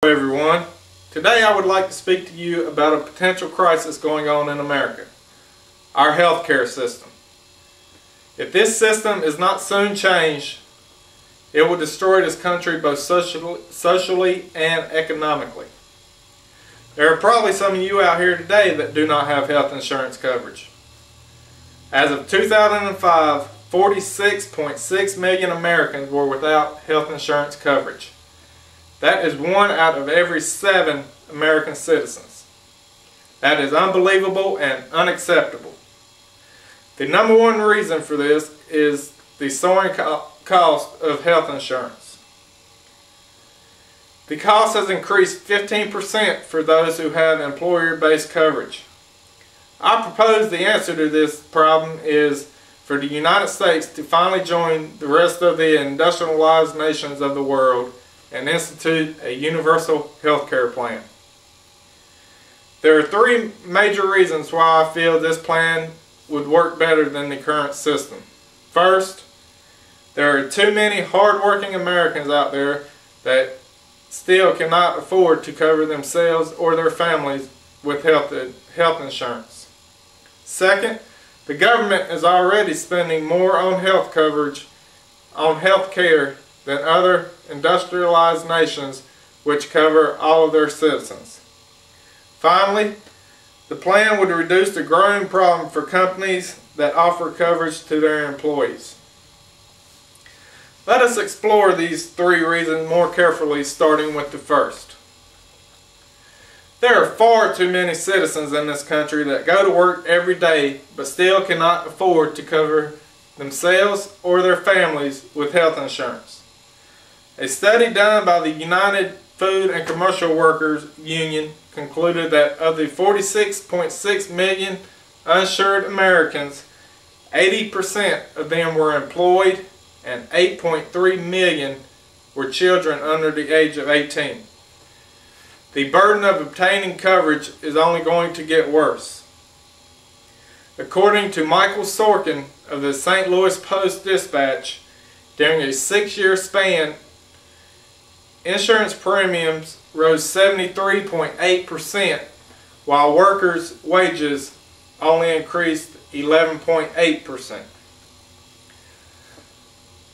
Hello everyone. Today I would like to speak to you about a potential crisis going on in America, our healthcare system. If this system is not soon changed, it will destroy this country both socially and economically. There are probably some of you out here today that do not have health insurance coverage. As of 2005, 46.6 million Americans were without health insurance coverage. That is 1 out of every 7 American citizens. That is unbelievable and unacceptable. The number one reason for this is the soaring cost of health insurance. The cost has increased 15% for those who have employer-based coverage. I propose the answer to this problem is for the United States to finally join the rest of the industrialized nations of the world and institute a universal health care plan. There are 3 major reasons why I feel this plan would work better than the current system. First, there are too many hard-working Americans out there that still cannot afford to cover themselves or their families with health insurance. Second, the government is already spending more on health coverage, on health care, than other industrialized nations which cover all of their citizens. Finally, the plan would reduce the growing problem for companies that offer coverage to their employees. Let us explore these 3 reasons more carefully, starting with the first. There are far too many citizens in this country that go to work every day but still cannot afford to cover themselves or their families with health insurance. A study done by the United Food and Commercial Workers Union concluded that of the 46.6 million uninsured Americans, 80% of them were employed and 8.3 million were children under the age of 18. The burden of obtaining coverage is only going to get worse. According to Michael Sorkin of the St. Louis Post-Dispatch, during a 6-year span, insurance premiums rose 73.8%, while workers' wages only increased 11.8%.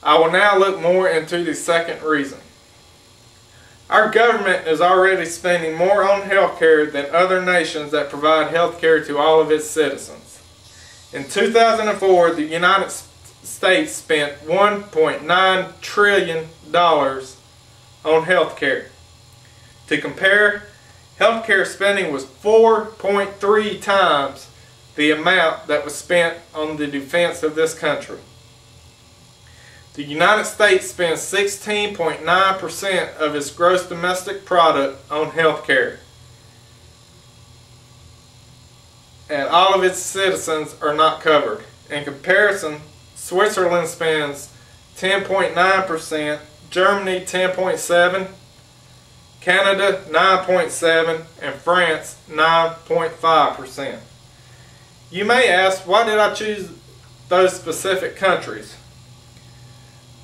I will now look more into the second reason. Our government is already spending more on health care than other nations that provide health care to all of its citizens. In 2004, the United States spent $1.9 trillion on health care. To compare, health care spending was 4.3 times the amount that was spent on the defense of this country. The United States spends 16.9% of its gross domestic product on health care, and all of its citizens are not covered. In comparison, Switzerland spends 10.9%, Germany 10.7%, Canada 9.7%, and France 9.5%. You may ask, why did I choose those specific countries?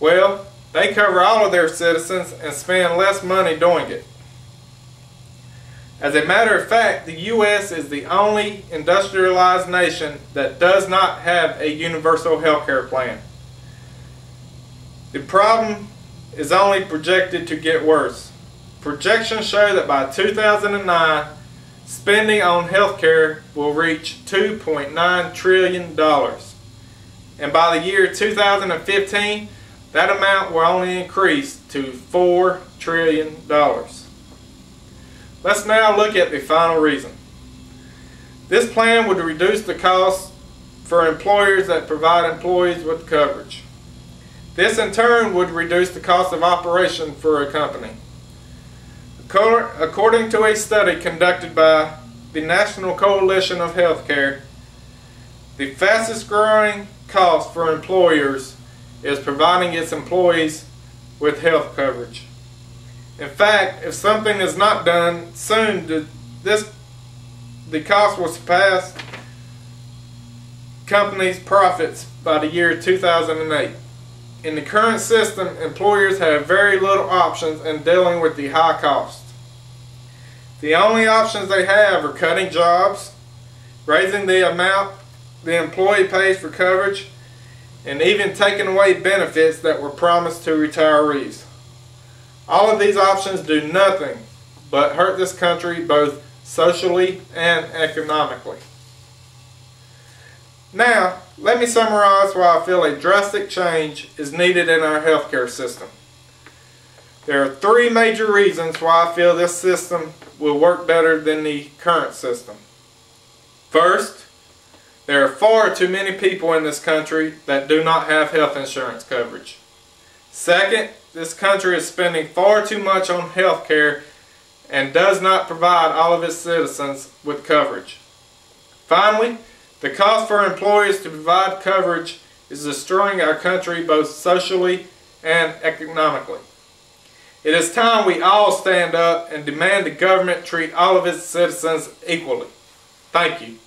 Well, they cover all of their citizens and spend less money doing it. As a matter of fact, the U.S. is the only industrialized nation that does not have a universal health care plan. The problem is only projected to get worse. Projections show that by 2009, spending on health care will reach $2.9 trillion. And by the year 2015, that amount will only increase to $4 trillion. Let's now look at the final reason. This plan would reduce the cost for employers that provide employees with coverage. This in turn would reduce the cost of operation for a company. According to a study conducted by the National Coalition of Healthcare, the fastest growing cost for employers is providing its employees with health coverage. In fact, if something is not done soon, the cost will surpass companies' profits by the year 2008. In the current system, employers have very little options in dealing with the high cost. The only options they have are cutting jobs, raising the amount the employee pays for coverage, and even taking away benefits that were promised to retirees. All of these options do nothing but hurt this country both socially and economically. Now, let me summarize why I feel a drastic change is needed in our healthcare system. There are three major reasons why I feel this system will work better than the current system. First, there are far too many people in this country that do not have health insurance coverage. Second, this country is spending far too much on health care and does not provide all of its citizens with coverage. Finally, the cost for employers to provide coverage is destroying our country both socially and economically. It is time we all stand up and demand the government treat all of its citizens equally. Thank you.